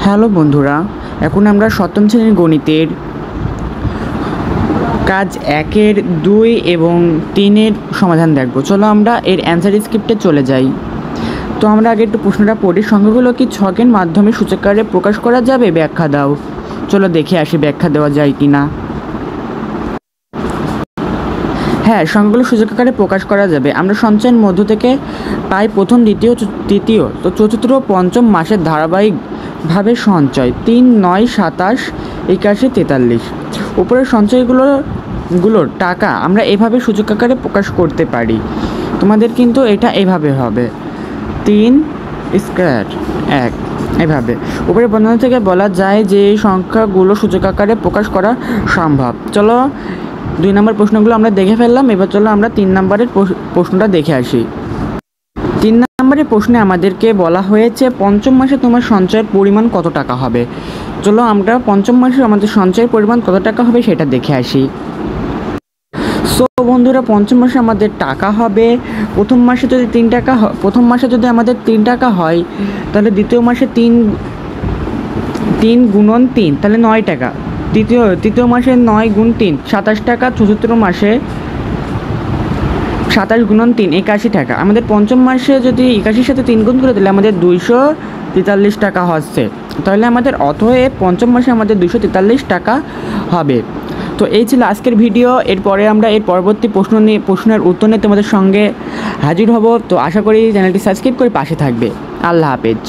Hello বন্ধুরা, এখন আমরা সপ্তম শ্রেণীর গণিতের কাজ 1-এর 2 এবং 3-এর সমাধান দেখব। চলো আমরা এর অ্যান্সার স্ক্রিপ্টে চলে যাই। তো আমরা আগে একটু প্রশ্নটা পড়ি। সংখ্যাগুলো কি ছকের মাধ্যমে সূচকাকারে প্রকাশ করা যাবে? ব্যাখ্যা দাও। চলো দেখে আসি ব্যাখ্যা দেওয়া যায় কি না। হ্যাঁ, সংখ্যাগুলো সূচক আকারে প্রকাশ করা যাবে। আমরা সঞ্চয়ের মধ্য থেকে পাই প্রথম, দ্বিতীয়, তৃতীয়, তো চতুর্থ ও পঞ্চম মাসের ধারাবাহিকভাবে সঞ্চয় 3, 9, 27, 81, 43। উপরের সঞ্চয়গুলোর টাকা আমরা এভাবে সূচক আকারে প্রকাশ করতে পারি। তোমাদের কিন্তু এটা এভাবে হবে 3 স্কয়ার 1 এভাবে। উপরে বর্ণনা থেকে বলা যায় যে এই সংখ্যাগুলো সূচক আকারে প্রকাশ করা সম্ভব। চলো 2 নম্বর প্রশ্নগুলো আমরা দেখে ফেললাম। এবার চলো আমরা 3 নম্বরের প্রশ্নটা দেখে আসি। 3 নম্বরের প্রশ্নে আমাদেরকে বলা হয়েছে পঞ্চম মাসে তোমার সঞ্চয়ের পরিমাণ কত টাকা হবে। চলো আমরা পঞ্চম মাসে আমাদের সঞ্চয়ের পরিমাণ কত টাকা হবে সেটা দেখে আসি। সো বন্ধুরা, পঞ্চম মাসে আমাদের টাকা হবে, প্রথম মাসে যদি 3 টাকা প্রথম মাসে যদি আমাদের 3 টাকা হয়, তাহলে দ্বিতীয় মাসে 3 গুণন 3 তাহলে 9 টাকা। তৃতীয় মাসে 9 গুণ 3 27 টাকা। চতুর্থ মাসে 27 গুণন 3 81 টাকা। আমাদের পঞ্চম মাসে যদি 81-র সাথে 3 গুণ করে দিলে আমাদের 243 টাকা হচ্ছে। তাহলে আমাদের অতএব পঞ্চম মাসে আমাদের 243 টাকা হবে। তো এই ছিল আজকের ভিডিও। এরপরে আমরা এর পরবর্তী প্রশ্নের উত্তর নিয়ে তোমাদের সঙ্গে হাজির হব। তো আশা করি চ্যানেলটি সাবস্ক্রাইব করে পাশে থাকবে। আল্লাহ হাফেজ।